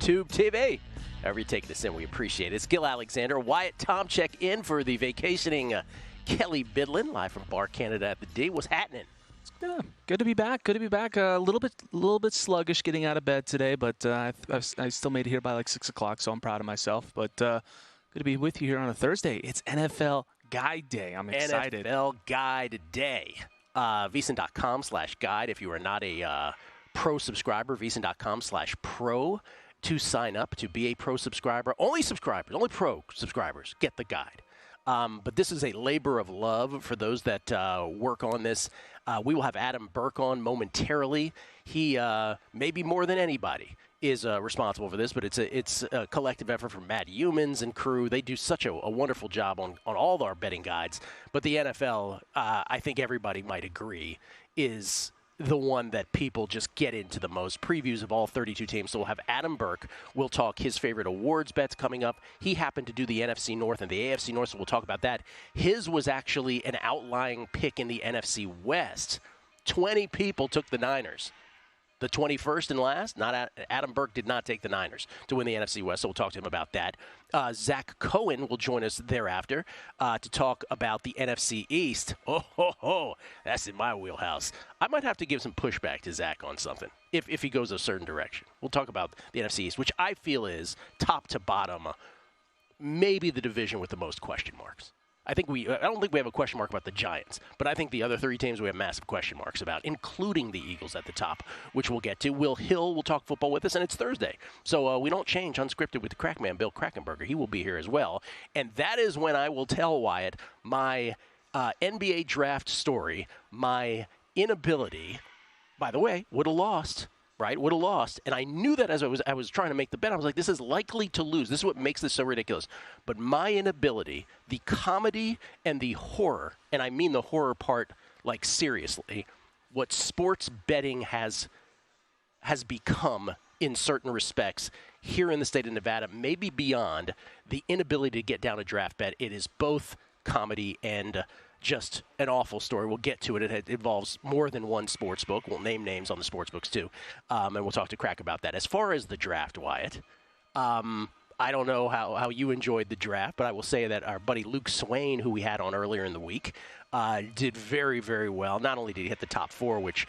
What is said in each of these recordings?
YouTube TV. However you take this in, we appreciate it. It's Gil Alexander, Wyatt Tomchek in for the vacationing Kelly Bidlin, live from Bar Canada at the D. What's happening? Yeah, good to be back. Good to be back. A little bit sluggish getting out of bed today, but I still made it here by like 6 o'clock, so I'm proud of myself. But good to be with you here on a Thursday. It's NFL Guide Day. I'm excited. NFL Guide Day. VSiN.com/guide. If you are not a pro subscriber, VSiN.com/pro to sign up to be a pro subscriber. Only pro subscribers get the guide. But this is a labor of love for those that work on this. We will have Adam Burke on momentarily. He, maybe more than anybody, is responsible for this, but it's a collective effort from Matt Humans and crew. They do such a wonderful job on all our betting guides. But the NFL, I think everybody might agree, is the one that people just get into the most. Previews of all 32 teams. So we'll have Adam Burke. We'll talk his favorite awards bets coming up. He happened to do the NFC North and the AFC North, so we'll talk about that. His was actually an outlying pick in the NFC West. 20 people took the Niners. The 21st and last, Adam Burke did not take the Niners to win the NFC West, so we'll talk to him about that. Zach Cohen will join us thereafter to talk about the NFC East. That's in my wheelhouse. I might have to give some pushback to Zach on something if he goes a certain direction. We'll talk about the NFC East, which I feel is top to bottom, maybe the division with the most question marks. I don't think we have a question mark about the Giants, but I think the other 3 teams we have massive question marks about, including the Eagles at the top, which we'll get to. Will Hill will talk football with us, and it's Thursday. So we don't change unscripted with the Crackman, Bill Krackenberger. He will be here as well. And that is when I will tell Wyatt my NBA draft story, my inability, by the way, would have lost. Right, would have lost, and I knew that as I was trying to make the bet. I was like, this is likely to lose. This is what makes this so ridiculous. But my inability, the comedy and the horror, and I mean the horror part like seriously, what sports betting has become in certain respects here in the state of Nevada, maybe beyond the inability to get down a draft bet. It is both comedy and just an awful story. We'll get to it. It involves more than one sports book. We'll name names on the sports books too, and we'll talk to Crack about that. As far as the draft, Wyatt, I don't know how you enjoyed the draft, but I will say that our buddy Luke Swain, who we had on earlier in the week, did very, very well. Not only did he hit the top 4, which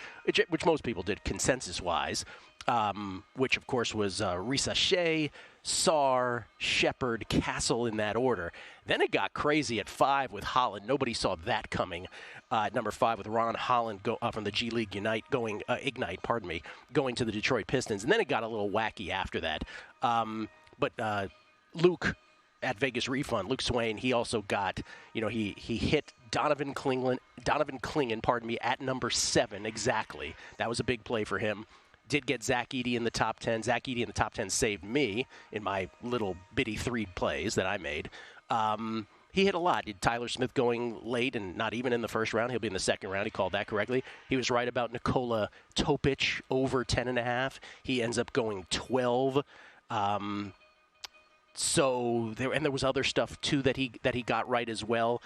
most people did consensus-wise, which, of course, was Risa Shea, Sarr, Shepard, Castle in that order. Then it got crazy at 5 with Holland. Nobody saw that coming. Number 5 with Ron Holland from the G League Ignite going to the Detroit Pistons. And then it got a little wacky after that. But Luke at Vegas Refund, Luke Swain, he also got, he hit Donovan Clingan, at number 7 exactly. That was a big play for him. Did get Zach Edey in the top 10. Zach Edey in the top 10 saved me in my little bitty 3 plays that I made. He hit a lot. Did Tyler Smith going late and not even in the first round. He'll be in the second round. He called that correctly. He was right about Nikola Topic over 10.5. He ends up going 12. So there was other stuff too that he got right as well,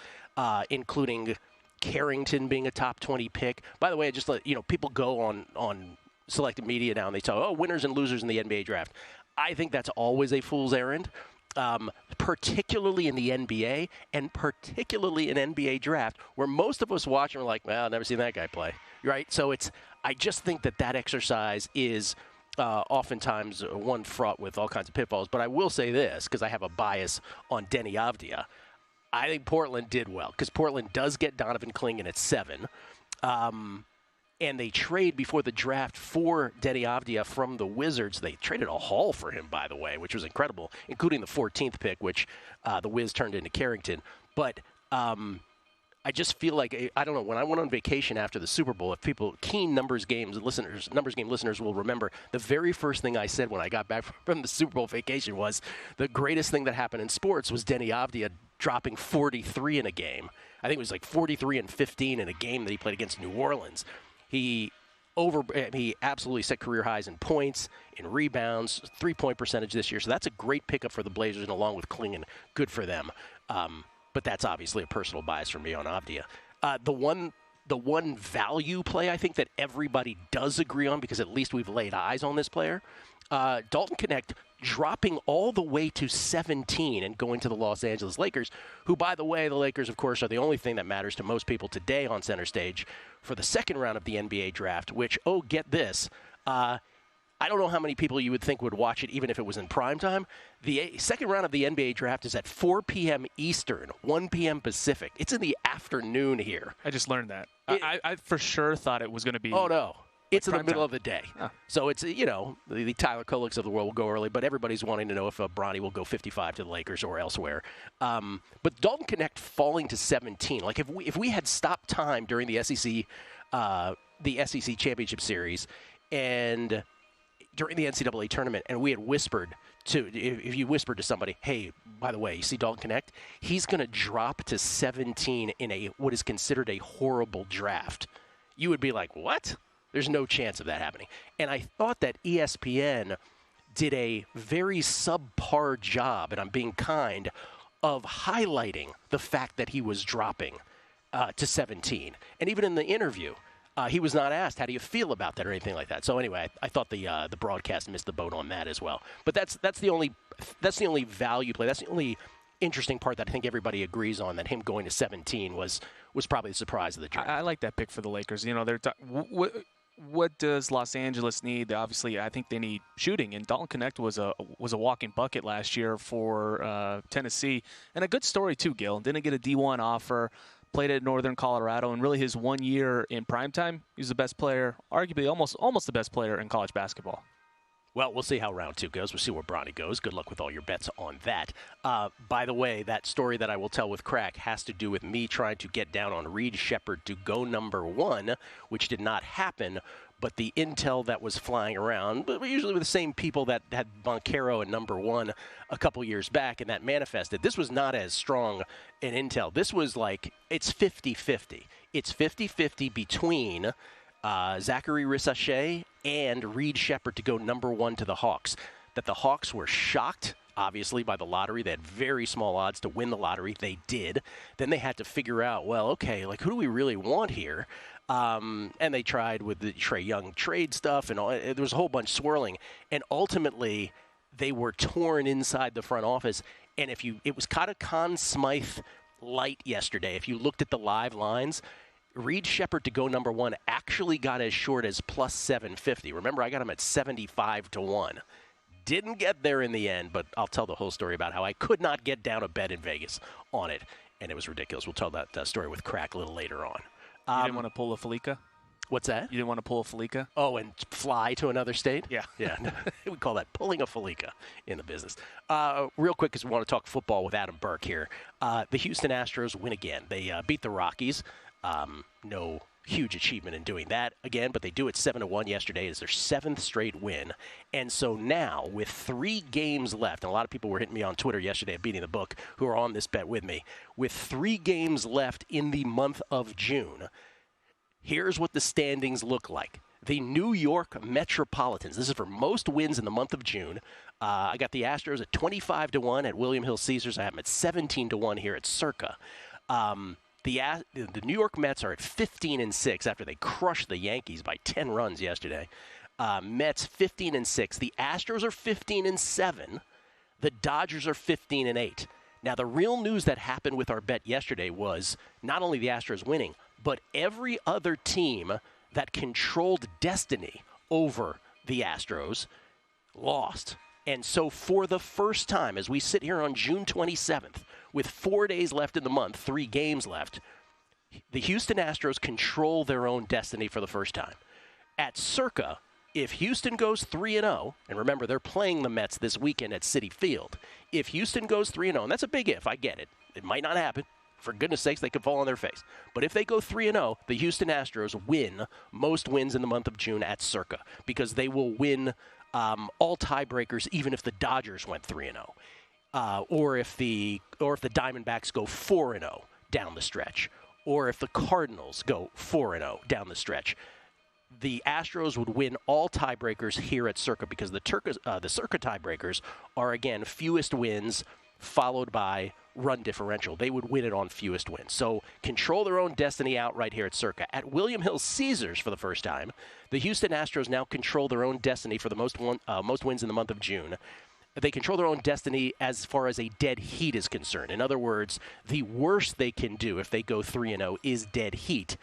including Carrington being a top 20 pick. By the way, I just let people go on selected media now and they tell winners and losers in the NBA draft. I think that's always a fool's errand, particularly in the NBA and particularly in NBA draft, where most of us watch and we're like, well, I've never seen that guy play, right? So I just think that exercise is oftentimes one fraught with all kinds of pitfalls. But I will say this, because I have a bias on Denny Avdia. I think Portland did well, because Portland does get Donovan Clingan at 7. And they trade before the draft for Denny Avdia from the Wizards. They traded a haul for him, by the way, which was incredible, including the 14th pick, which the Wiz turned into Carrington. But I just feel like, I don't know, when I went on vacation after the Super Bowl, if people, keen numbers game listeners will remember, the very first thing I said when I got back from the Super Bowl vacation was the greatest thing that happened in sports was Denny Avdia dropping 43 in a game. I think it was like 43 and 15 in a game that he played against New Orleans. He absolutely set career highs in points, in rebounds, 3-point percentage this year. So that's a great pickup for the Blazers, and along with Clingan, good for them. But that's obviously a personal bias for me on Avdia. The one the one value play I think that everybody does agree on, because at least we've laid eyes on this player, Dalton Knecht dropping all the way to 17 and going to the Los Angeles Lakers, who, by the way, the Lakers, of course, are the only thing that matters to most people today on center stage for the second round of the NBA draft, which, oh, get this, I don't know how many people you would think would watch it even if it was in prime time. The second round of the NBA draft is at 4 p.m. Eastern, 1 p.m. Pacific. It's in the afternoon here. I just learned that. I for sure thought it was going to be. Oh, no. It's in the middle time. of the day. Oh. So it's, the Tyler Kolicks of the world will go early, but everybody's wanting to know if Bronny will go 55 to the Lakers or elsewhere. But Dalton Knecht falling to 17. Like, if we had stopped time during the SEC Championship Series and during the NCAA tournament, and we had whispered if you whispered to somebody, hey, by the way, you see Dalton Knecht? He's going to drop to 17 in what is considered a horrible draft. You would be like, what? There's no chance of that happening. And I thought that ESPN did a very subpar job, and I'm being kind, of highlighting the fact that he was dropping to 17. And even in the interview, he was not asked, how do you feel about that or anything like that. So anyway, I thought the broadcast missed the boat on that as well. But that's the only value play. That's the only interesting part that I think everybody agrees on, that him going to 17 was probably the surprise of the draft. I like that pick for the Lakers. What does Los Angeles need? Obviously, I think they need shooting, and Dalton Knecht was a walking bucket last year for Tennessee, and a good story too. Gil didn't get a D1 offer, played at Northern Colorado, and really his 1 year in primetime, he was the best player, arguably almost the best player in college basketball. Well, we'll see how round 2 goes. We'll see where Bronny goes. Good luck with all your bets on that. By the way, that story that I will tell with Crack has to do with me trying to get down on Reed Sheppard to go number 1, which did not happen. But the intel that was flying around, but usually with the same people that had Boncaro at number 1 a couple years back, and that manifested. This was not as strong an intel. This was like, it's 50-50. It's 50-50 between Zachary Rissache and Reed Sheppard to go number 1 to the Hawks. That the Hawks were shocked, obviously, by the lottery. They had very small odds to win the lottery. They did. Then they had to figure out, well, okay, like, who do we really want here? And they tried with the Trae Young trade stuff, and there was a whole bunch swirling. And ultimately, they were torn inside the front office. And it was kind of Conn Smythe light yesterday. If you looked at the live lines, Reed Sheppard to go number 1 actually got as short as plus 750. Remember, I got him at 75 to 1. Didn't get there in the end, but I'll tell the whole story about how I could not get down a bet in Vegas on it, and it was ridiculous. We'll tell that story with Crack a little later on. You didn't want to pull a Felica? What's that? You didn't want to pull a Felica? Oh, and fly to another state? Yeah. Yeah. We call that pulling a Felica in the business. Real quick, because we want to talk football with Adam Burke here. The Houston Astros win again. They beat the Rockies. No huge achievement in doing that again, but they do it 7-1 yesterday. It's their 7th straight win. And so now, with 3 games left, and a lot of people were hitting me on Twitter yesterday at Beating the Book who are on this bet with me, with 3 games left in the month of June, here's what the standings look like. The New York Metropolitans, this is for most wins in the month of June. I got the Astros at 25 to 1 at William Hill Caesars. I have them at 17 to 1 here at Circa. The New York Mets are at 15-6 after they crushed the Yankees by 10 runs yesterday. Mets 15-6. The Astros are 15-7. The Dodgers are 15-8. Now, the real news that happened with our bet yesterday was not only the Astros winning, but every other team that controlled destiny over the Astros lost. And so for the first time, as we sit here on June 27th, with 4 days left in the month, 3 games left, the Houston Astros control their own destiny for the first time. At Circa, if Houston goes 3-0, and remember, they're playing the Mets this weekend at Citi Field. If Houston goes 3-0, and that's a big if, I get it. It might not happen. For goodness sakes, they could fall on their face. But if they go 3-0, the Houston Astros win most wins in the month of June at Circa, because they will win all tiebreakers, even if the Dodgers went 3-0. Or if the Diamondbacks go 4-0 down the stretch, or if the Cardinals go 4-0 down the stretch, the Astros would win all tiebreakers here at Circa, because the Circa tiebreakers are, again, fewest wins followed by run differential. They would win it on fewest wins. So control their own destiny out right here at Circa. At William Hill Caesars for the first time, the Houston Astros now control their own destiny for the most wins in the month of June. They control their own destiny as far as a dead heat is concerned. In other words, the worst they can do if they go 3-0 is dead heat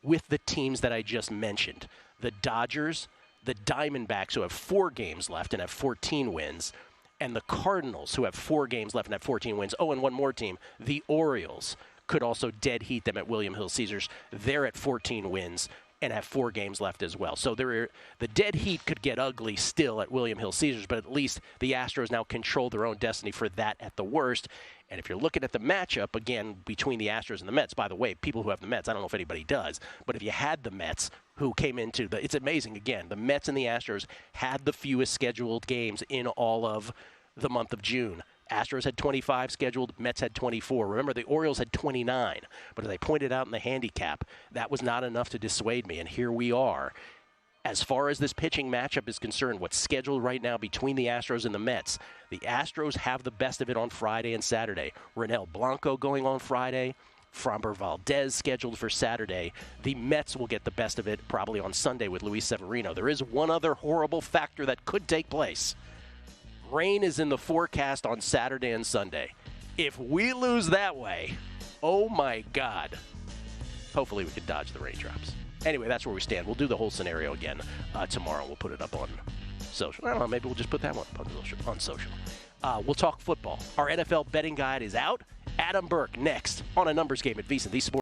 with the teams that I just mentioned. The Dodgers, the Diamondbacks, who have 4 games left and have 14 wins, and the Cardinals, who have 4 games left and have 14 wins. Oh, and one more team, the Orioles, could also dead heat them at William Hill Caesars. They're at 14 wins and have 4 games left as well. So the dead heat could get ugly still at William Hill Caesars, but at least the Astros now control their own destiny for that at the worst. And if you're looking at the matchup, again, between the Astros and the Mets, by the way, people who have the Mets, I don't know if anybody does, but if you had the Mets who came into it's amazing, again, the Mets and the Astros had the fewest scheduled games in all of the month of June. Astros had 25 scheduled, Mets had 24. Remember, the Orioles had 29. But as I pointed out in the handicap, that was not enough to dissuade me, and here we are. As far as this pitching matchup is concerned, what's scheduled right now between the Astros and the Mets, the Astros have the best of it on Friday and Saturday. Renel Blanco going on Friday, Framber Valdez scheduled for Saturday. The Mets will get the best of it probably on Sunday with Luis Severino. There is one other horrible factor that could take place. Rain is in the forecast on Saturday and Sunday. If we lose that way, oh my God. Hopefully we can dodge the raindrops. Anyway, that's where we stand. We'll do the whole scenario again tomorrow. We'll put it up on social. I don't know, maybe we'll just put that one up on social. We'll talk football. Our NFL betting guide is out. Adam Burke next on A Numbers Game at VSiN, the Sports.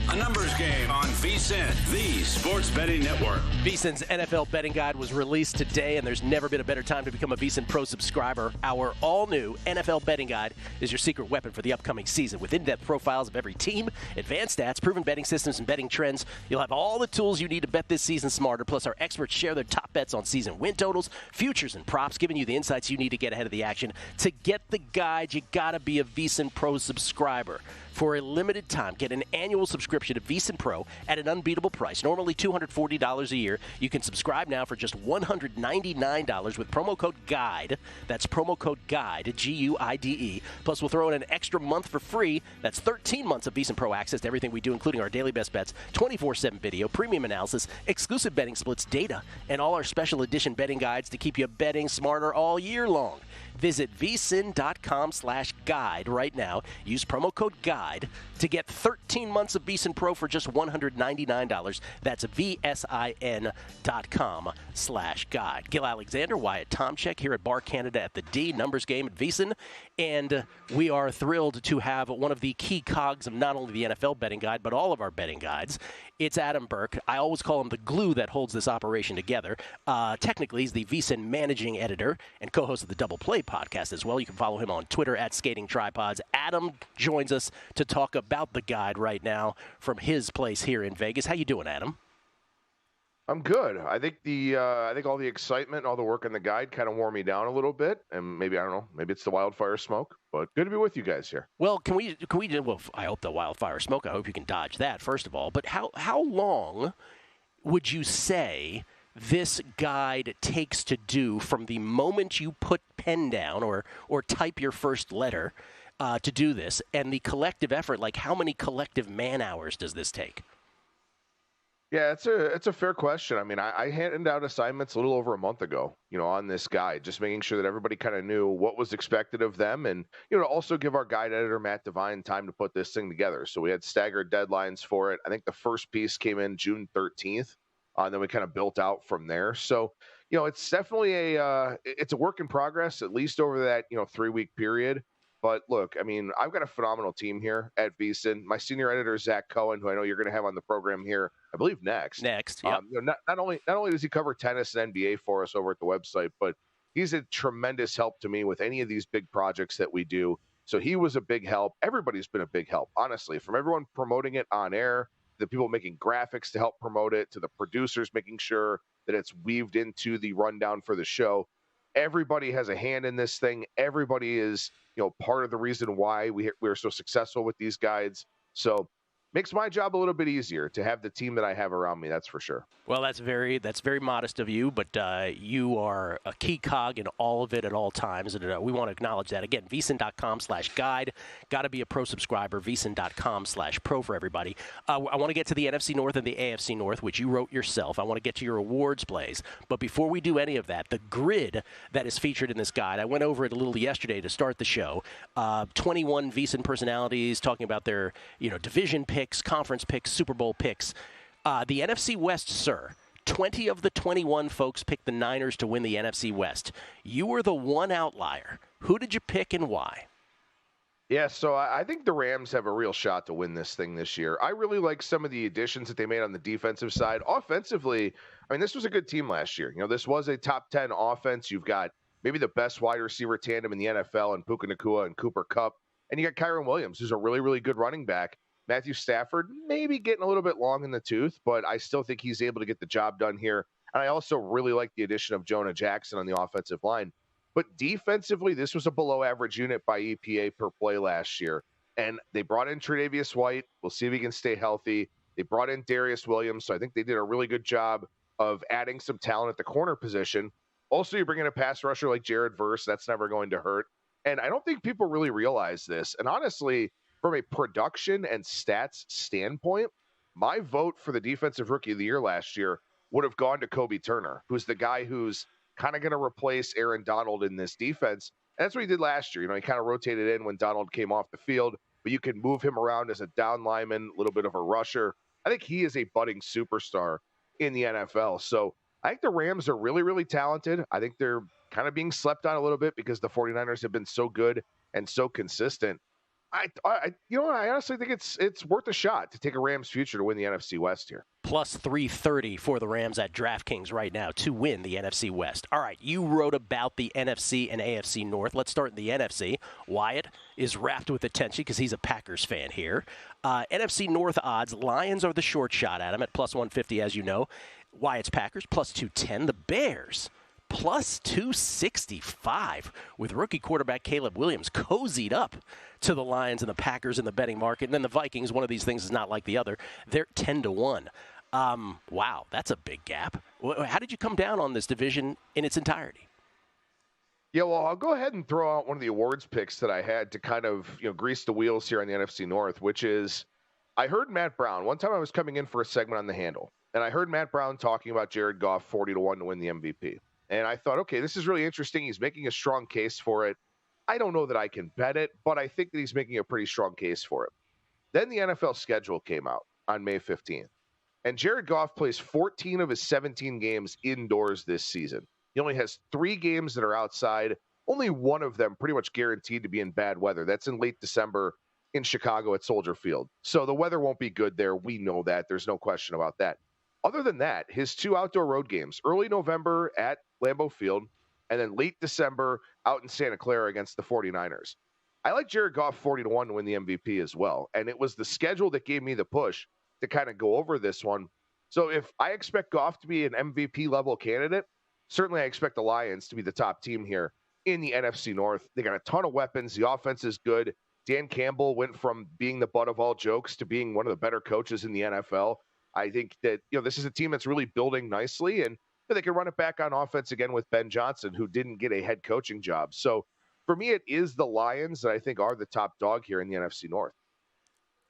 A Numbers Game on VSiN, the Sports Betting Network. VSiN's NFL Betting Guide was released today, and there's never been a better time to become a VSiN Pro subscriber. Our all-new NFL Betting Guide is your secret weapon for the upcoming season. With in-depth profiles of every team, advanced stats, proven betting systems, and betting trends, you'll have all the tools you need to bet this season smarter. Plus, our experts share their top bets on season win totals, futures, and props, giving you the insights you need to get ahead of the action. To get the guide, you got to be a VSiN Pro subscriber. For a limited time, get an annual subscription to VSiN Pro at an unbeatable price, normally $240 a year. You can subscribe now for just $199 with promo code GUIDE. That's promo code GUIDE, G-U-I-D-E. Plus, we'll throw in an extra month for free. That's 13 months of VSiN Pro access to everything we do, including our daily best bets, 24/7 video, premium analysis, exclusive betting splits, data, and all our special edition betting guides to keep you betting smarter all year long. Visit vsin.com/guide right now. Use promo code GUIDE to get 13 months of VSiN Pro for just $199. That's vsin.com/guide. Gil Alexander, Wyatt Tomchek here at Bar Canada at the D, Numbers Game at VSiN. And we are thrilled to have one of the key cogs of not only the NFL betting guide, but all of our betting guides. It's Adam Burke. I always call him the glue that holds this operation together. Technically, he's the VSiN managing editor and co-host of the Double Play podcast as well. You can follow him on Twitter at Skating Tripods. Adam joins us to talk about the guide right now from his place here in Vegas. How you doing, Adam? I'm good. I think I think all the excitement, all the work in the guide kind of wore me down a little bit, and maybe I don't know, maybe it's the wildfire smoke, but good to be with you guys here. Well, can we do? Well, I hope the wildfire smoke. I hope you can dodge that first of all. But how long would you say this guide takes to do from the moment you put pen down or type your first letter to do this, and the collective effort? Like, how many collective man hours does this take? Yeah, it's a fair question. I mean, I handed out assignments a little over a month ago, on this guide, just making sure that everybody kind of knew what was expected of them, and to also give our guide editor Matt Devine time to put this thing together. So we had staggered deadlines for it. I think the first piece came in June 13th, and then we kind of built out from there. So it's definitely it's a work in progress, at least over that 3-week period. But look, I mean, I've got a phenomenal team here at VSiN. My senior editor, Zach Cohen, who I know you're going to have on the program here, I believe next. Yep. Not only does he cover tennis and NBA for us over at the website, but he's a tremendous help to me with any of these big projects that we do. So he was a big help. Everybody's been a big help, honestly, from everyone promoting it on air, the people making graphics to help promote it, to the producers making sure that it's weaved into the rundown for the show. Everybody has a hand in this thing. Everybody is, part of the reason why we're so successful with these guides. So makes my job a little bit easier to have the team that I have around me. That's for sure. Well, that's very modest of you, but you are a key cog in all of it at all times, and we want to acknowledge that. Again, VSiN.com/guide. Got to be a pro subscriber. VSiN.com/pro for everybody. I want to get to the NFC North and the AFC North, which you wrote yourself. I want to get to your awards plays, but before we do any of that, the grid that is featured in this guide, I went over it a little yesterday to start the show. 21 VSiN personalities talking about their division picks, conference picks, Super Bowl picks. The NFC West, sir, 20 of the 21 folks picked the Niners to win the NFC West. You were the one outlier. Who did you pick and why? Yeah, so I think the Rams have a real shot to win this thing this year. I really like some of the additions that they made on the defensive side. Offensively, I mean, this was a good team last year. This was a top 10 offense. You've got maybe the best wide receiver tandem in the NFL in Puka Nacua and Cooper Kupp. And you got Kyron Williams, who's a really, really good running back. Matthew Stafford maybe getting a little bit long in the tooth, but I still think he's able to get the job done here. And I also really like the addition of Jonah Jackson on the offensive line. But defensively, this was a below-average unit by EPA per play last year. And they brought in Tre'Davious White. We'll see if he can stay healthy. They brought in Darius Williams, so I think they did a really good job of adding some talent at the corner position. Also, you bring in a pass rusher like Jared Verse. That's never going to hurt. And I don't think people really realize this. And honestly, from a production and stats standpoint, my vote for the Defensive Rookie of the Year last year would have gone to Kobe Turner, who's the guy who's kind of going to replace Aaron Donald in this defense. And that's what he did last year. He kind of rotated in when Donald came off the field, but you can move him around as a down lineman, a little bit of a rusher. I think he is a budding superstar in the NFL. So I think the Rams are really, really talented. I think they're kind of being slept on a little bit because the 49ers have been so good and so consistent. I honestly think it's worth a shot to take a Rams future to win the NFC West here. Plus 330 for the Rams at DraftKings right now to win the NFC West. All right, you wrote about the NFC and AFC North. Let's start in the NFC. Wyatt is wrapped with attention because he's a Packers fan here. NFC North odds, Lions are the short shot at him at plus 150, as you know. Wyatt's Packers, plus 210. The Bears, plus 265 with rookie quarterback Caleb Williams cozied up to the Lions and the Packers in the betting market. And then the Vikings, one of these things is not like the other. They're 10-1. Wow, that's a big gap. How did you come down on this division in its entirety? Yeah, well, I'll go ahead and throw out one of the awards picks that I had to kind of, grease the wheels here on the NFC North, which is I heard Matt Brown. One time I was coming in for a segment on The Handle, and I heard Matt Brown talking about Jared Goff 40-1 to win the MVP. And I thought, okay, this is really interesting. He's making a strong case for it. I don't know that I can bet it, but I think that he's making a pretty strong case for it. Then the NFL schedule came out on May 15th, and Jared Goff plays 14 of his 17 games indoors this season. He only has 3 games that are outside, only one of them pretty much guaranteed to be in bad weather. That's in late December in Chicago at Soldier Field. So the weather won't be good there. We know that. There's no question about that. Other than that, his 2 outdoor road games, early November at Lambeau Field, and then late December out in Santa Clara against the 49ers. I like Jared Goff 40-1 to win the MVP as well. And it was the schedule that gave me the push to kind of go over this one. So if I expect Goff to be an MVP level candidate, certainly I expect the Lions to be the top team here in the NFC North. They got a ton of weapons. The offense is good. Dan Campbell went from being the butt of all jokes to being one of the better coaches in the NFL. I think that, this is a team that's really building nicely, and they can run it back on offense again with Ben Johnson, who didn't get a head coaching job. So for me, it is the Lions that I think are the top dog here in the NFC North.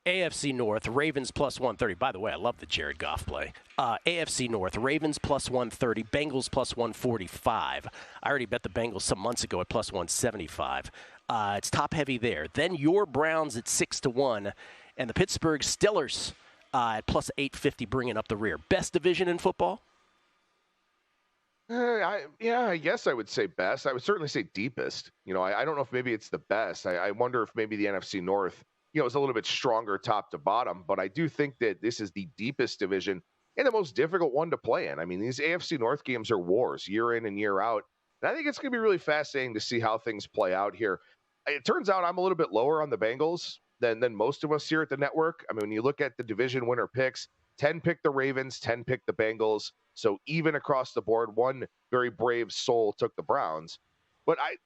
AFC North, Ravens plus 130. By the way, I love the Jared Goff play. AFC North, Ravens plus 130, Bengals plus 145. I already bet the Bengals some months ago at plus 175. It's top heavy there. Then your Browns at 6-1, and the Pittsburgh Steelers at plus 850, bringing up the rear. Best division in football? I guess I would say best. I would certainly say deepest. I don't know if maybe it's the best. I wonder if maybe the NFC North, is a little bit stronger top to bottom. But I do think that this is the deepest division and the most difficult one to play in. I mean, these AFC North games are wars year in and year out. And I think it's going to be really fascinating to see how things play out here. It turns out I'm a little bit lower on the Bengals than most of us here at the network. I mean, when you look at the division winner picks, 10 pick the Ravens, 10 pick the Bengals. So even across the board, one very brave soul took the Browns. But I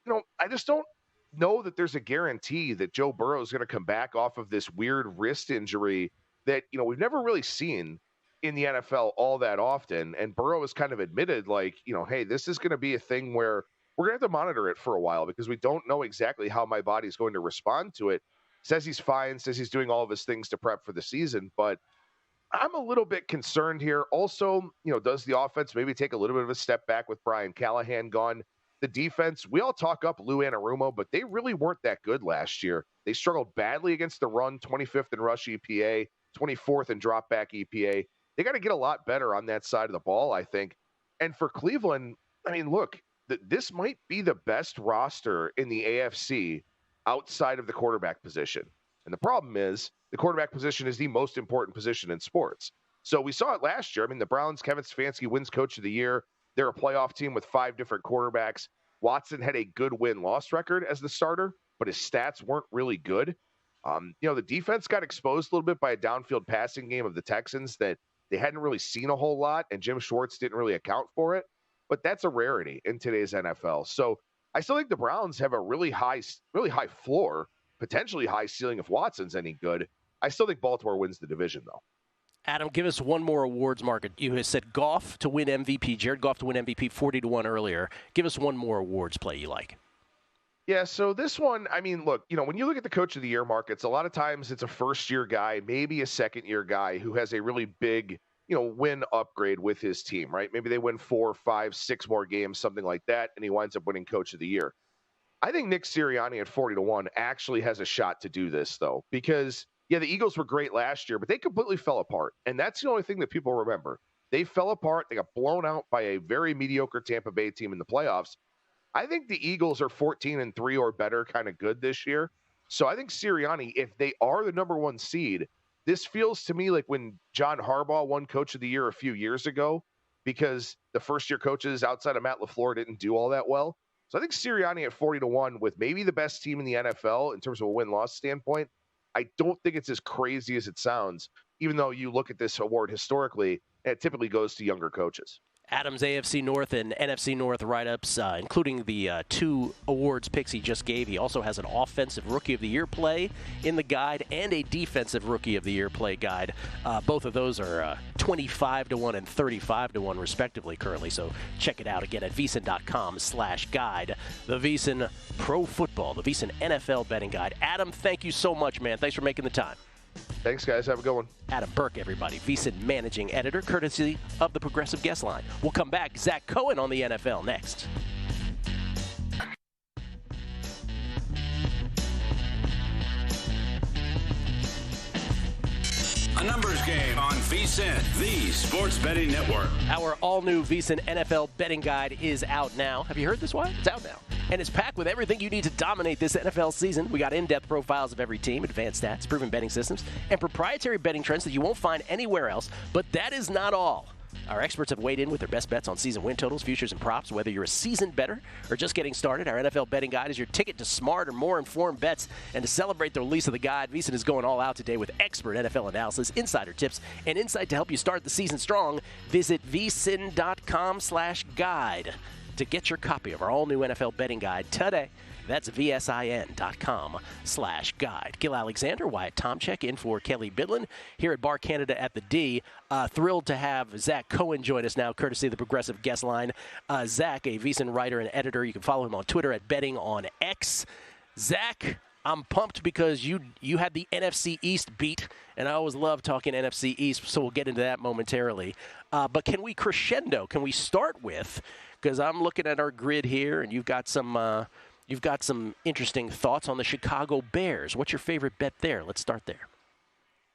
just don't know that there's a guarantee that Joe Burrow is going to come back off of this weird wrist injury that, we've never really seen in the NFL all that often. And Burrow has kind of admitted, like, hey, this is going to be a thing where we're going to have to monitor it for a while because we don't know exactly how my body's going to respond to it. Says he's fine, says he's doing all of his things to prep for the season, but I'm a little bit concerned here. Also, does the offense maybe take a little bit of a step back with Brian Callahan gone? The defense, we all talk up Lou Anarumo, but they really weren't that good last year. They struggled badly against the run, 25th in rush EPA, 24th in dropback EPA. They got to get a lot better on that side of the ball, I think. And for Cleveland, I mean, look, this might be the best roster in the AFC outside of the quarterback position. And the problem is the quarterback position is the most important position in sports. So we saw it last year. I mean, the Browns, Kevin Stefanski wins Coach of the Year. They're a playoff team with 5 different quarterbacks. Watson had a good win-loss record as the starter, but his stats weren't really good. The defense got exposed a little bit by a downfield passing game of the Texans that they hadn't really seen a whole lot, and Jim Schwartz didn't really account for it. But that's a rarity in today's NFL. So I still think the Browns have a really high floor, potentially high ceiling if Watson's any good. I still think Baltimore wins the division, though. Adam, give us one more awards market. You had said Goff to win MVP, Jared Goff to win MVP 40-1 earlier. Give us one more awards play you like. Yeah, so this one, I mean, look, when you look at the Coach of the Year markets, a lot of times it's a first-year guy, maybe a second-year guy who has a really big, win upgrade with his team, right? Maybe they win 4, 5, 6 more games, something like that, and he winds up winning Coach of the Year. I think Nick Sirianni at 40-1 actually has a shot to do this, though, because yeah, the Eagles were great last year, but they completely fell apart. And that's the only thing that people remember. They fell apart. They got blown out by a very mediocre Tampa Bay team in the playoffs. I think the Eagles are 14-3 or better kind of good this year. So I think Sirianni, if they are the number 1 seed, this feels to me like when John Harbaugh won Coach of the Year a few years ago, because the first-year coaches outside of Matt LaFleur didn't do all that well. So I think Sirianni at 40-1 with maybe the best team in the NFL in terms of a win-loss standpoint, I don't think it's as crazy as it sounds, even though you look at this award historically, and it typically goes to younger coaches. Adam's AFC North and NFC North write-ups, including the 2 awards picks he just gave. He also has an Offensive Rookie of the Year play in the guide and a Defensive Rookie of the Year play guide. Both of those are 25-1 and 35-1 respectively currently, so check it out again at VSiN.com/guide. The VSiN Pro Football, the VSiN NFL Betting Guide. Adam, thank you so much, man. Thanks for making the time. Thanks, guys. Have a good one. Adam Burke, everybody. VSiN Managing Editor, courtesy of the Progressive Guest Line. We'll come back. Zach Cohen on the NFL next. A numbers game on VSiN, the sports betting network. Our all-new VSiN NFL Betting Guide is out now. Have you heard this one? It's out now. And it's packed with everything you need to dominate this NFL season. We got in-depth profiles of every team, advanced stats, proven betting systems, and proprietary betting trends that you won't find anywhere else. But that is not all. Our experts have weighed in with their best bets on season win totals, futures, and props. Whether you're a seasoned bettor or just getting started, our NFL Betting Guide is your ticket to smarter, more informed bets. And to celebrate the release of the guide, VSiN is going all out today with expert NFL analysis, insider tips, and insight to help you start the season strong. Visit VSiN.com/guide to get your copy of our all-new NFL Betting Guide today. That's VSIN.com/guide. Gil Alexander, Wyatt Tomchek in for Kelly Bidlin here at Bar Canada at the D. Thrilled to have Zach Cohen join us now, courtesy of the Progressive Guest Line. Zach, a VSiN writer and editor. You can follow him on Twitter at BettingOnX. Zach, I'm pumped because you had the NFC East beat, and I always love talking NFC East, so we'll get into that momentarily. But can we crescendo? Can we start with, because I'm looking at our grid here, and you've got some interesting thoughts on the Chicago Bears. What's your favorite bet there? Let's start there.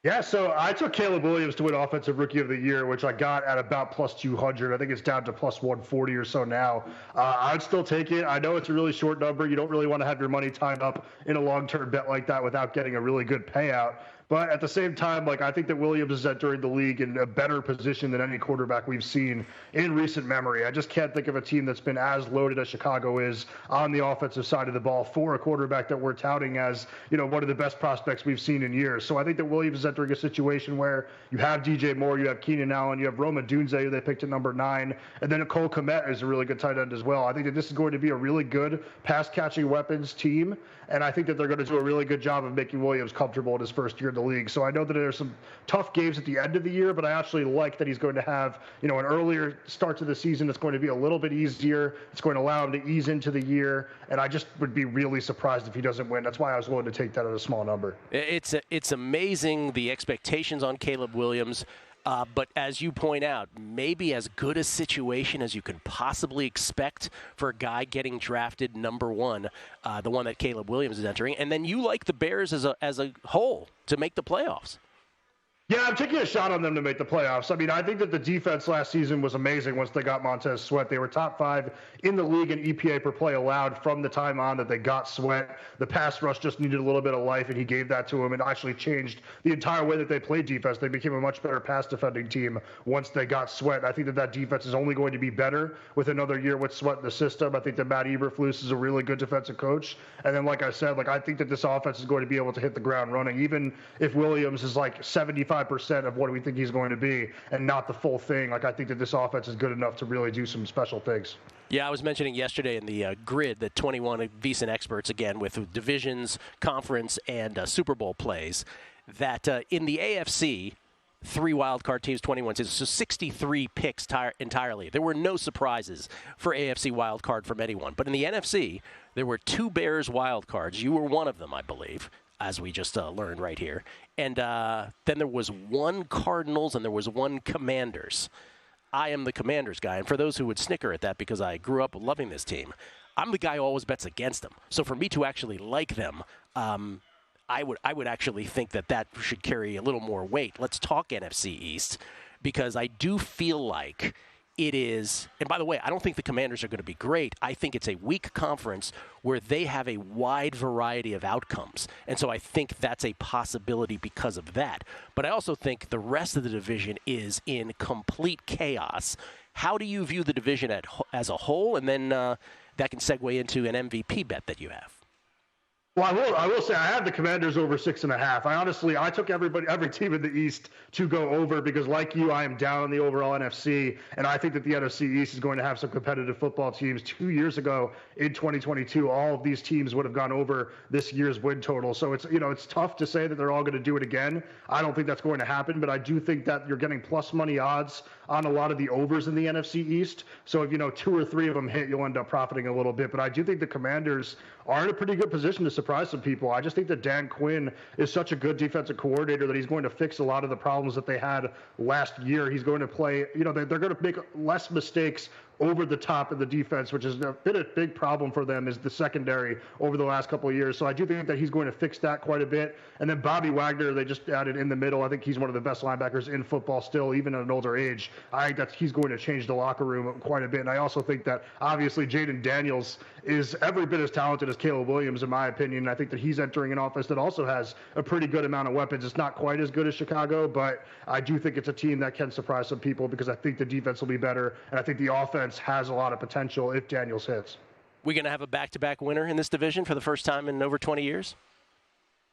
Yeah, so I took Caleb Williams to win Offensive Rookie of the Year, which I got at about plus 200. I think it's down to plus 140 or so now. I'd still take it. I know it's a really short number. You don't really want to have your money tied up in a long-term bet like that without getting a really good payout. But at the same time, I think that Williams is entering the league in a better position than any quarterback we've seen in recent memory. I just can't think of a team that's been as loaded as Chicago is on the offensive side of the ball for a quarterback that we're touting as, one of the best prospects we've seen in years. So I think that Williams is entering a situation where you have DJ Moore, you have Keenan Allen, you have Roma Dunze, who they picked at number 9, and then Cole Kmet is a really good tight end as well. I think that this is going to be a really good pass-catching weapons team, and I think that they're going to do a really good job of making Williams comfortable in his first year in the league. So I know that there's some tough games at the end of the year, but I actually like that he's going to have, an earlier start to the season that's going to be a little bit easier. It's going to allow him to ease into the year, and I just would be really surprised if he doesn't win. That's why I was willing to take that at a small number. It's amazing the expectations on Caleb Williams. But as you point out, maybe as good a situation as you can possibly expect for a guy getting drafted number one, the one that Caleb Williams is entering. And then you like the Bears as a whole to make the playoffs. Yeah, I'm taking a shot on them to make the playoffs. I mean, I think that the defense last season was amazing once they got Montez Sweat. They were top 5 in the league in EPA per play allowed from the time on that they got Sweat. The pass rush just needed a little bit of life, and he gave that to them and actually changed the entire way that they played defense. They became a much better pass defending team once they got Sweat. I think that defense is only going to be better with another year with Sweat in the system. I think that Matt Eberflus is a really good defensive coach. And then, like I said, I think that this offense is going to be able to hit the ground running, even if Williams is 75% of what we think he's going to be and not the full thing. I think that this offense is good enough to really do some special things. Yeah, I was mentioning yesterday in the grid that 21 VSiN experts, again, with divisions, conference, and Super Bowl plays, that in the AFC, 3 wildcard teams, 21 seasons, so 63 picks entirely. There were no surprises for AFC wildcard from anyone. But in the NFC, there were 2 Bears wildcards. You were one of them, I believe, as we just learned right here. And then there was 1 Cardinals and there was 1 Commanders. I am the Commanders guy. And for those who would snicker at that because I grew up loving this team, I'm the guy who always bets against them. So for me to actually like them, I would actually think that should carry a little more weight. Let's talk NFC East, because I do feel like it is, and by the way, I don't think the Commanders are going to be great. I think it's a weak conference where they have a wide variety of outcomes. And so I think that's a possibility because of that. But I also think the rest of the division is in complete chaos. How do you view the division as a whole? And then that can segue into an MVP bet that you have. Well, I will say I have the Commanders over 6.5. I took every team in the East to go over because, like you, I am down on the overall NFC, and I think that the NFC East is going to have some competitive football teams. 2 years ago in 2022, all of these teams would have gone over this year's win total. So it's tough to say that they're all going to do it again. I don't think that's going to happen, but I do think that you're getting plus money odds on a lot of the overs in the NFC East. So if 2 or 3 of them hit, you'll end up profiting a little bit. But I do think the Commanders are in a pretty good position to surprise some people. I just think that Dan Quinn is such a good defensive coordinator that he's going to fix a lot of the problems that they had last year. He's going to play, they're going to make less mistakes over the top of the defense, which has been a big problem for them, is the secondary over the last couple of years. So I do think that he's going to fix that quite a bit. And then Bobby Wagner, they just added in the middle. I think he's one of the best linebackers in football still, even at an older age. I think that he's going to change the locker room quite a bit. And I also think that obviously Jaden Daniels is every bit as talented as Caleb Williams, in my opinion. I think that he's entering an offense that also has a pretty good amount of weapons. It's not quite as good as Chicago, but I do think it's a team that can surprise some people because I think the defense will be better. And I think the offense has a lot of potential if Daniels hits. We're going to have a back-to-back winner in this division for the first time in over 20 years?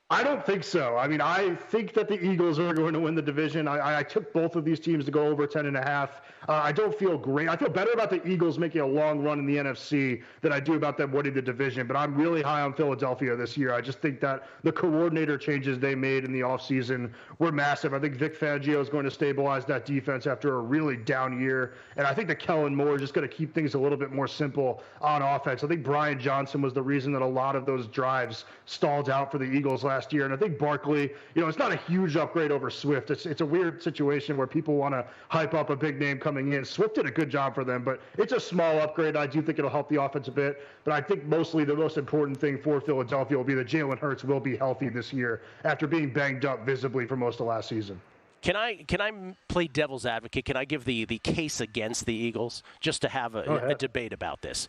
I don't think so. I think that the Eagles are going to win the division. I took both of these teams to go over 10.5. I don't feel great. I feel better about the Eagles making a long run in the NFC than I do about them winning the division, but I'm really high on Philadelphia this year. I just think that the coordinator changes they made in the offseason were massive. I think Vic Fangio is going to stabilize that defense after a really down year, and I think that Kellen Moore is just going to keep things a little bit more simple on offense. I think Brian Johnson was the reason that a lot of those drives stalled out for the Eagles last year, and I think Barkley, it's not a huge upgrade over Swift. It's a weird situation where people want to hype up a big name coming in. Swift did a good job for them, but it's a small upgrade. I do think it'll help the offense a bit, but I think mostly the most important thing for Philadelphia will be that Jalen Hurts will be healthy this year after being banged up visibly for most of last season. Can I play devil's advocate? Can I give the case against the Eagles just to have a debate about this?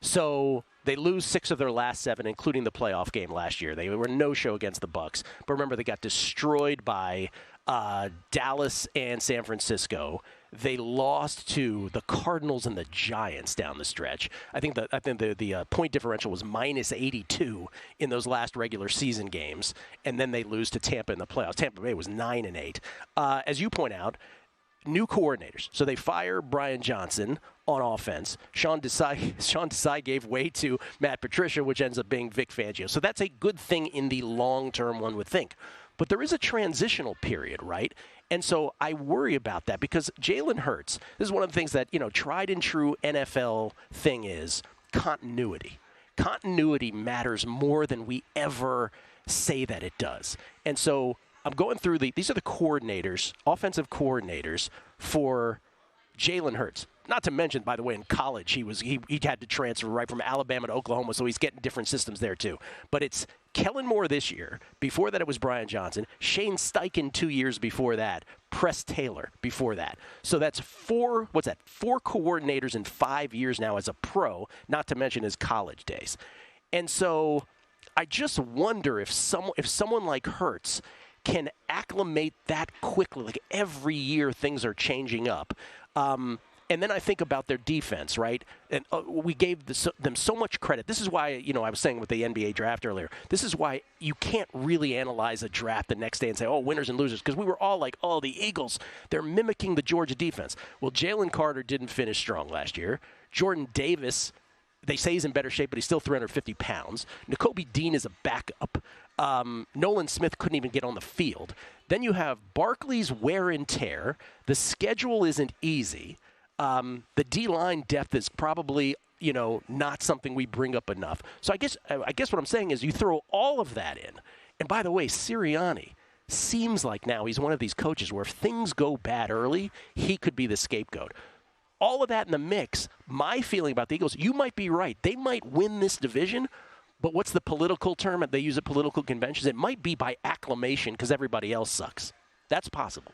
So they lose 6 of their last 7, including the playoff game last year. They were no-show against the Bucs. But remember, they got destroyed by Dallas and San Francisco. They lost to the Cardinals and the Giants down the stretch. I think the point differential was minus 82 in those last regular season games, and then they lose to Tampa in the playoffs. Tampa Bay was 9-8. As you point out, new coordinators. So they fire Brian Johnson on offense. Sean Desai gave way to Matt Patricia, which ends up being Vic Fangio. So that's a good thing in the long term, one would think. but there is a transitional period, right? And so I worry about that because Jalen Hurts, this is one of the things that, tried and true NFL thing is continuity. Continuity matters more than we ever say that it does. And so I'm going through these are the coordinators, offensive coordinators for Jalen Hurts. Not to mention, by the way, in college he had to transfer right from Alabama to Oklahoma, so he's getting different systems there too. But it's Kellen Moore this year. Before that, it was Brian Johnson. Shane Steichen 2 years before that. Press Taylor before that. So that's four coordinators in 5 years now as a pro, not to mention his college days. And so I just wonder if someone like Hurts can acclimate that quickly. Like every year things are changing up. And then I think about their defense, right? And we gave them so much credit. This is why, I was saying with the NBA draft earlier, this is why you can't really analyze a draft the next day and say, oh, winners and losers, because we were all like, oh, the Eagles, they're mimicking the Georgia defense. Well, Jalen Carter didn't finish strong last year. Jordan Davis, they say he's in better shape, but he's still 350 pounds. Nakobe Dean is a backup. Nolan Smith couldn't even get on the field. Then you have Barkley's wear and tear. The schedule isn't easy. The D-line depth is probably, not something we bring up enough. So I guess what I'm saying is you throw all of that in. And by the way, Sirianni seems like now he's one of these coaches where if things go bad early, he could be the scapegoat. All of that in the mix, my feeling about the Eagles, you might be right. They might win this division, but what's the political term? They use at political conventions. It might be by acclamation because everybody else sucks. That's possible.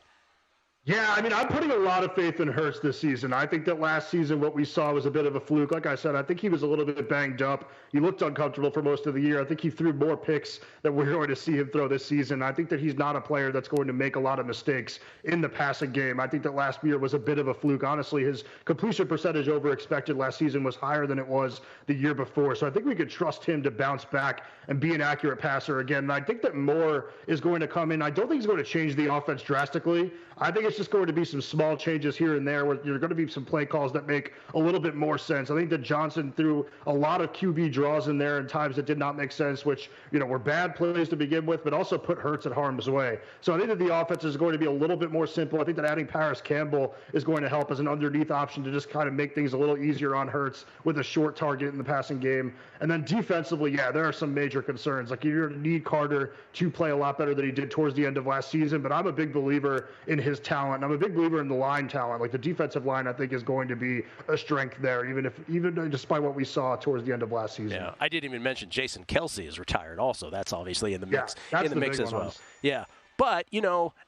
Yeah, I'm putting a lot of faith in Hurts this season. I think that last season what we saw was a bit of a fluke. Like I said, I think he was a little bit banged up. He looked uncomfortable for most of the year. I think he threw more picks than we're going to see him throw this season. I think that he's not a player that's going to make a lot of mistakes in the passing game. I think that last year was a bit of a fluke. Honestly, his completion percentage over expected last season was higher than it was the year before. So I think we could trust him to bounce back and be an accurate passer again. And I think that Moore is going to come in. I don't think he's going to change the offense drastically. I think it's just going to be some small changes here and there where you're going to be some play calls that make a little bit more sense. I think that Johnson threw a lot of QB draws in there in times that did not make sense, which, were bad plays to begin with, but also put Hurts at harm's way. So I think that the offense is going to be a little bit more simple. I think that adding Paris Campbell is going to help as an underneath option to just kind of make things a little easier on Hurts with a short target in the passing game. And then defensively, there are some major concerns. Like you're going to need Carter to play a lot better than he did towards the end of last season, but I'm a big believer in his talent. I'm a big believer in the line talent. Like the defensive line, I think is going to be a strength there, even despite what we saw towards the end of last season. Yeah, I didn't even mention Jason Kelsey is retired also. That's obviously in the mix. In the mix as well. Yeah. But,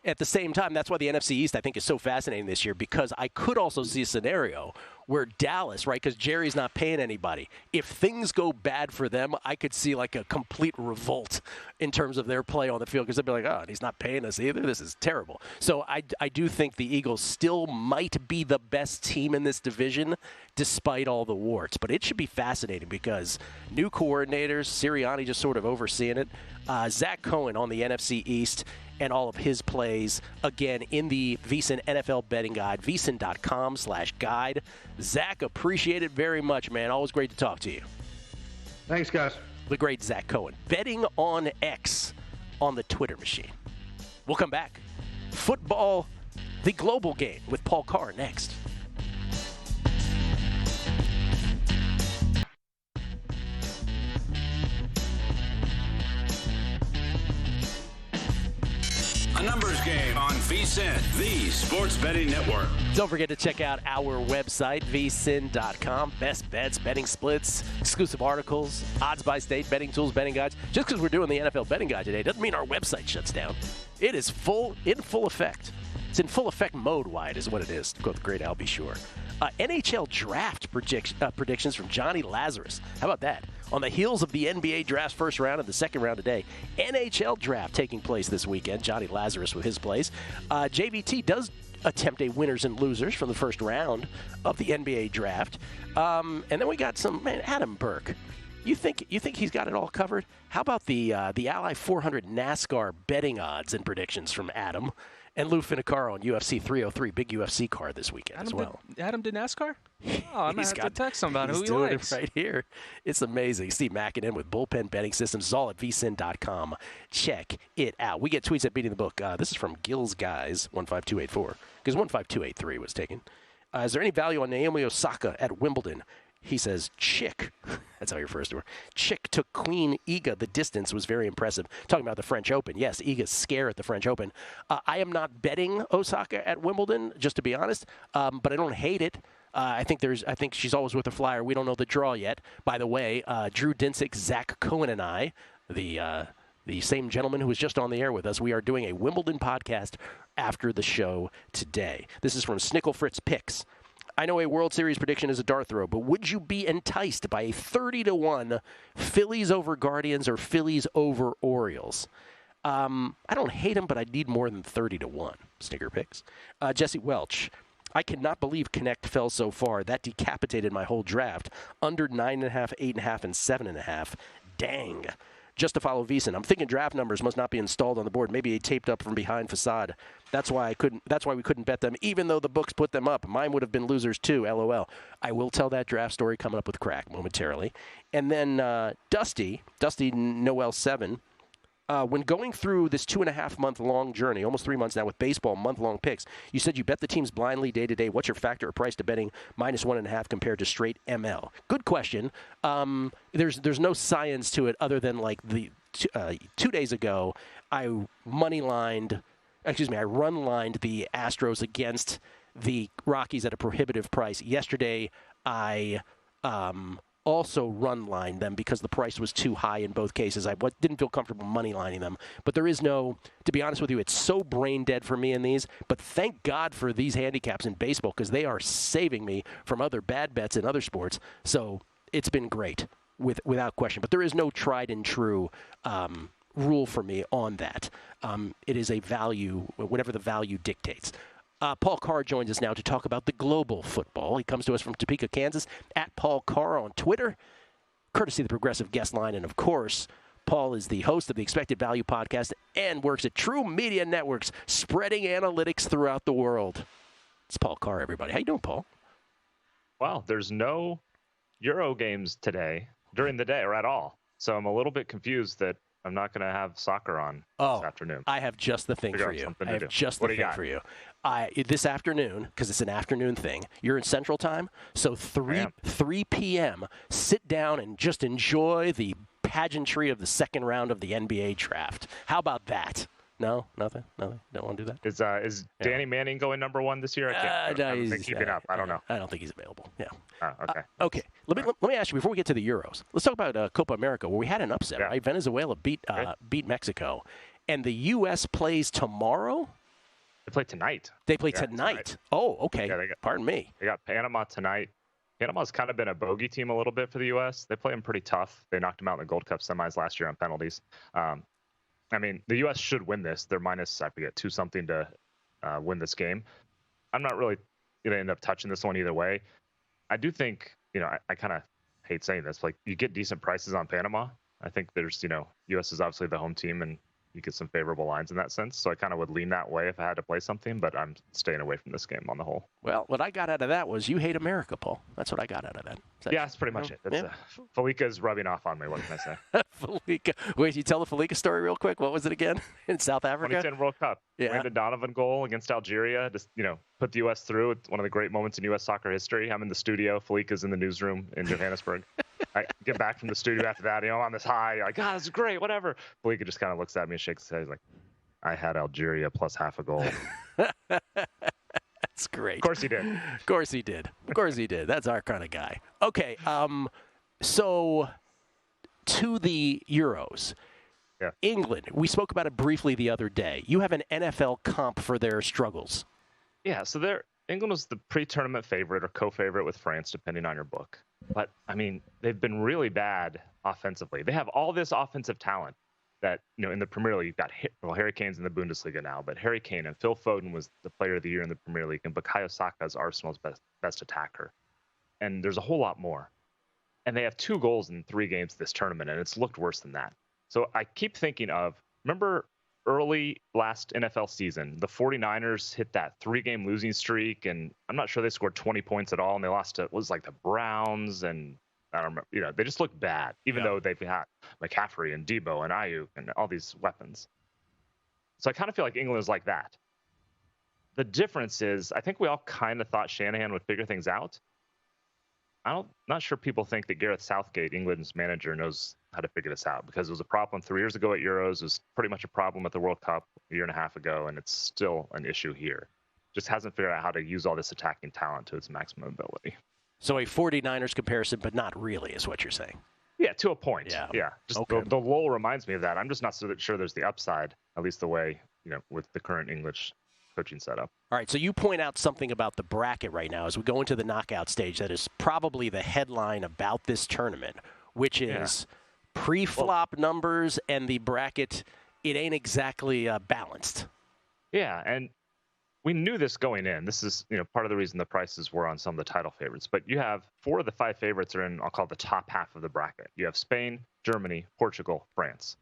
at the same time, that's why the NFC East, I think, is so fascinating this year because I could also see a scenario where Dallas, right, because Jerry's not paying anybody, if things go bad for them, I could see like a complete revolt in terms of their play on the field because they'd be like, oh, he's not paying us either. This is terrible. So I do think the Eagles still might be the best team in this division despite all the warts. But it should be fascinating because new coordinators, Sirianni just sort of overseeing it, Zach Cohen on the NFC East, and all of his plays, again, in the VSiN NFL Betting Guide, vsin.com/guide. Zach, appreciate it very much, man. Always great to talk to you. Thanks, guys. The great Zach Cohen. Betting on X on the Twitter machine. We'll come back. Football, the global game with Paul Carr next. A numbers game on VSiN, the sports betting network. Don't forget to check out our website, vsin.com. Best bets, betting splits, exclusive articles, odds by state, betting tools, betting guides. Just because we're doing the NFL betting guide today doesn't mean our website shuts down. It is in full effect. It's in full effect mode wide is what it is, to quote the great Al B. Shore. NHL draft predictions from Johnny Lazarus. How about that? On the heels of the NBA draft's first round and the second round today, NHL draft taking place this weekend. Johnny Lazarus with his plays. JVT does attempt a winners and losers from the first round of the NBA draft. And then we got Adam Burke. You think he's got it all covered? How about the Ally 400 NASCAR betting odds and predictions from Adam? And Lou Finicaro on UFC 303, big UFC card this weekend as well. Adam did NASCAR? Oh, I'm going to have to text him about who he doing likes. It right here. It's amazing. Steve Mackinnon with Bullpen Betting Systems. It's all at VSiN.com. Check it out. We get tweets at Beating the Book. This is from Gills Guys, 15284, because 15283 was taken. Is there any value on Naomi Osaka at Wimbledon? He says, Chick. That's how he refers to her. Chick took Queen Iga the distance, was very impressive. Talking about the French Open. Yes, Iga's scare at the French Open. I am not betting Osaka at Wimbledon, just to be honest, but I don't hate it. I think she's always with a flyer. We don't know the draw yet. By the way, Drew Dinsick, Zach Cohen, and I, the same gentleman who was just on the air with us, we are doing a Wimbledon podcast after the show today. This is from Snickle Fritz Picks. I know a World Series prediction is a dart throw, but would you be enticed by a 30-1 Phillies over Guardians or Phillies over Orioles? I don't hate them, but I'd need more than 30-1. Snicker Picks. Jesse Welch. I cannot believe Connect fell so far. That decapitated my whole draft. Under 9.5, 8.5, and 7.5. Dang. Just to follow VSiN. I'm thinking draft numbers must not be installed on the board. Maybe a taped up from behind facade. That's why we couldn't bet them, even though the books put them up. Mine would have been losers too. LOL. I will tell that draft story coming up with Crack momentarily. And then Dusty Noel 7. When going through this 2.5 month long journey, almost 3 months now with baseball month-long picks, you said you bet the teams blindly day to day. What's your factor or price to betting -1.5 compared to straight ML? Good question. There's no science to it other than like the 2 days ago, I run-lined the Astros against the Rockies at a prohibitive price. Yesterday, I also run-line them because the price was too high in both cases. I didn't feel comfortable money-lining them. But there is no, to be honest with you, it's so brain-dead for me in these. But thank God for these handicaps in baseball because they are saving me from other bad bets in other sports. So it's been great, without question. But there is no tried-and-true rule for me on that. It is a value, whatever the value dictates. Paul Carr joins us now to talk about the global football. He comes to us from Topeka, Kansas, at Paul Carr on Twitter, courtesy of the Progressive Guest Line. And, of course, Paul is the host of the Expected Value podcast and works at True Media Networks, spreading analytics throughout the world. It's Paul Carr, everybody. How you doing, Paul? Well, there's no Euro games today during the day or at all. So I'm a little bit confused that I'm not going to have soccer on this afternoon. I have just the thing for you. I have just the thing for you. This afternoon, because it's an afternoon thing, you're in Central Time, so 3 p.m., sit down and just enjoy the pageantry of the second round of the NBA draft. How about that? No, nothing. Don't want to do that. Is Danny Manning going number one this year? I haven't been keeping up. I don't know. I don't think he's available. Yeah. Okay. Okay. Let me ask you before we get to the Euros. Let's talk about Copa America, where we had an upset. Right? Venezuela beat Mexico, and the U.S. plays tomorrow. They play tonight. They play tonight. Oh, okay. Yeah, Pardon me. They got Panama tonight. Panama's kind of been a bogey team a little bit for the U.S. They play them pretty tough. They knocked them out in the Gold Cup semis last year on penalties. I mean, the U.S. should win this. They're minus, I forget, 2-something to win this game. I'm not really going to end up touching this one either way. I do think, I kind of hate saying this, like you get decent prices on Panama. I think there's, U.S. is obviously the home team and you get some favorable lines in that sense. So I kind of would lean that way if I had to play something, but I'm staying away from this game on the whole. Well, what I got out of that was you hate America, Paul. That's what I got out of that. Yeah, that's pretty much it. Felica's rubbing off on me. What can I say? Felica. Wait, you tell the Felica story real quick? What was it again? In South Africa? 2010 World Cup. Yeah. Landon Donovan goal against Algeria. Just, put the U.S. through. It's one of the great moments in U.S. soccer history. I'm in the studio. Felica's in the newsroom in Johannesburg. I get back from the studio after that. I'm on this high. Like, this is great, whatever. Felica just kind of looks at me and shakes his head. He's like, I had Algeria plus half a goal. That's great. Of course he did. Of course he did. Of course he did. That's our kind of guy. Okay, so to the Euros. Yeah. England, we spoke about it briefly the other day. You have an NFL comp for their struggles. Yeah, so England was the pre-tournament favorite or co-favorite with France, depending on your book. But, I mean, they've been really bad offensively. They have all this offensive talent that, in the Premier League, you've got Harry Kane's in the Bundesliga now, but Harry Kane and Phil Foden was the player of the year in the Premier League, and Bukayo Saka is Arsenal's best attacker. And there's a whole lot more. And they have 2 goals in 3 games this tournament, and it's looked worse than that. So I keep thinking of, remember early last NFL season, the 49ers hit that 3-game losing streak, and I'm not sure they scored 20 points at all, and they lost to, it was like the Browns, and I don't remember, you know, they just looked bad, even though they've had McCaffrey and Debo and Ayuk and all these weapons. So I kind of feel like England is like that. The difference is, I think we all kind of thought Shanahan would figure things out. Not sure people think that Gareth Southgate, England's manager, knows how to figure this out, because it was a problem 3 years ago at Euros. It was pretty much a problem at the World Cup a year and a half ago, and it's still an issue here. Just hasn't figured out how to use all this attacking talent to its maximum ability. So a 49ers comparison, but not really, is what you're saying. Yeah, to a point. Yeah. Just okay. the lull reminds me of that. I'm just not so sure there's the upside, at least the way, you know, with the current English coaching setup. All right, so you point out something about the bracket right now as we go into the knockout stage that is probably the headline about this tournament, which is pre-flop numbers and the bracket. It ain't exactly balanced. Yeah, and we knew this going in. This is, you know, part of the reason the prices were on some of the title favorites. But you have 4 of the 5 favorites are in, I'll call it the top half of the bracket. You have Spain, Germany, Portugal, France.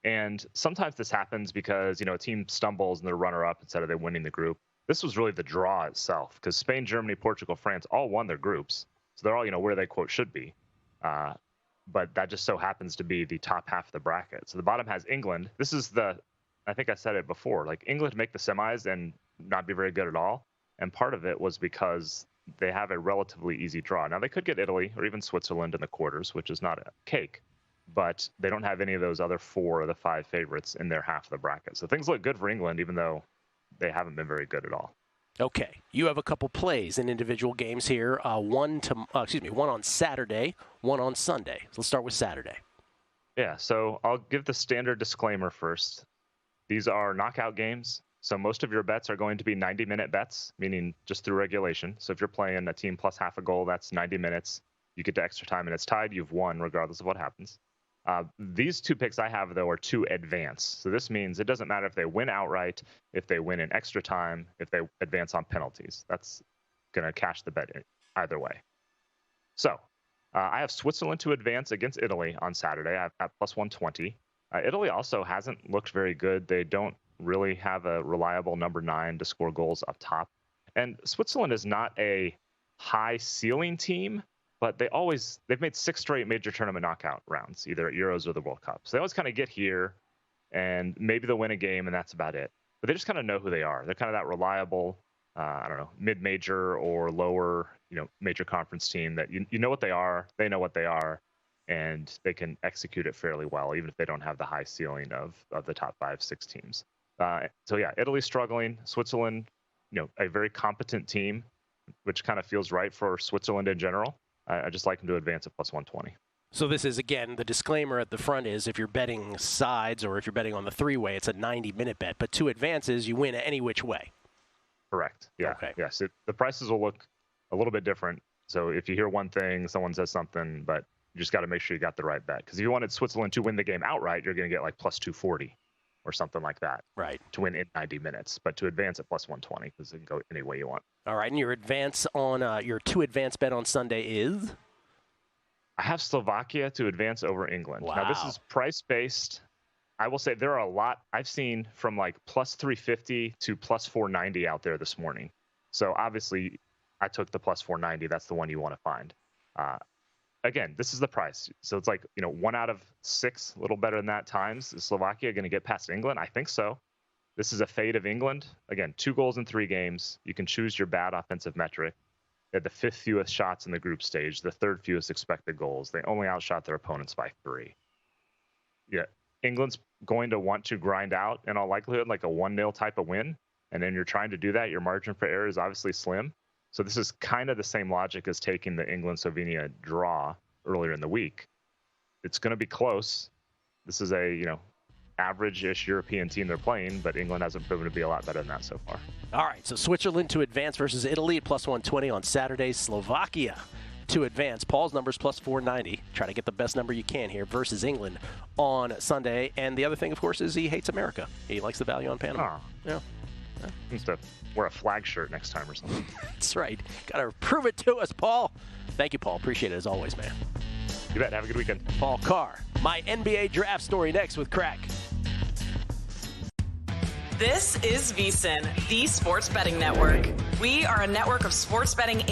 And sometimes this happens because, you know, a team stumbles and they're runner-up instead of they winning the group. This was really the draw itself, because Spain, Germany, Portugal, France all won their groups. So they're all, you know, where they, quote, should be. But that just so happens to be the top half of the bracket. So the bottom has England. This is I think I said it before, like England make the semis and not be very good at all. And part of it was because they have a relatively easy draw. Now, they could get Italy or even Switzerland in the quarters, which is not a cake. But they don't have any of those other 4 of the 5 favorites in their half of the bracket. So things look good for England, even though they haven't been very good at all. Okay, you have a couple plays in individual games here. One on Saturday, one on Sunday. So let's start with Saturday. Yeah, so I'll give the standard disclaimer first. These are knockout games, so most of your bets are going to be 90-minute bets, meaning just through regulation. So if you're playing a team plus half a goal, that's 90 minutes. You get to extra time and it's tied, you've won regardless of what happens. These 2 picks I have, though, are to advance. So this means it doesn't matter if they win outright, if they win in extra time, if they advance on penalties. That's going to cash the bet either way. So I have Switzerland to advance against Italy on Saturday. I have at plus 120. Italy also hasn't looked very good. They don't really have a reliable number 9 to score goals up top. And Switzerland is not a high ceiling team, but they've made 6 straight major tournament knockout rounds, either at Euros or the World Cup. So they always kind of get here, and maybe they'll win a game, and that's about it. But they just kind of know who they are. They're kind of that reliable, mid-major or lower, major conference team that you know what they are, they know what they are, and they can execute it fairly well, even if they don't have the high ceiling of the top 5-6 teams. So yeah, Italy's struggling. Switzerland, a very competent team, which kind of feels right for Switzerland in general. I just like them to advance at plus 120. So this is, again, the disclaimer at the front is if you're betting sides or if you're betting on the 3-way, it's a 90-minute bet. But 2 advances, you win any which way. Correct. Yeah. Okay. Yes. The prices will look a little bit different. So if you hear one thing, someone says something, but you just got to make sure you got the right bet. Because if you wanted Switzerland to win the game outright, you're going to get like plus 240 or something like that. Right. To win in 90 minutes. But to advance at plus 120, because it can go any way you want. All right. And your advance on your 2 advance bet on Sunday is? I have Slovakia to advance over England. Wow. Now, this is price-based. I will say there are a lot I've seen from like plus 350 to plus 490 out there this morning. So obviously, I took the plus 490. That's the one you want to find. Again, this is the price. So it's like, 1 out of 6, a little better than that times. Is Slovakia going to get past England? I think so. This is a fade of England. Again, 2 goals in 3 games. You can choose your bad offensive metric. They had the 5th fewest shots in the group stage, the 3rd fewest expected goals. They only outshot their opponents by 3. Yeah, England's going to want to grind out, in all likelihood, like a 1-0 type of win. And then you're trying to do that. Your margin for error is obviously slim. So this is kind of the same logic as taking the England-Slovenia draw earlier in the week. It's going to be close. This is a, average-ish European team they're playing, but England hasn't proven to be a lot better than that so far. All right, so Switzerland to advance versus Italy at plus 120 on Saturday. Slovakia to advance. Paul's number's plus 490. Try to get the best number you can here versus England on Sunday. And the other thing, of course, is he hates America. He likes the value on Panama. Oh. Yeah. He needs to wear a flag shirt next time or something. That's right. Got to prove it to us, Paul. Thank you, Paul. Appreciate it as always, man. You bet. Have a good weekend. Paul Carr. My NBA draft story next with Crack. This is VSiN, the sports betting network. We are a network of sports betting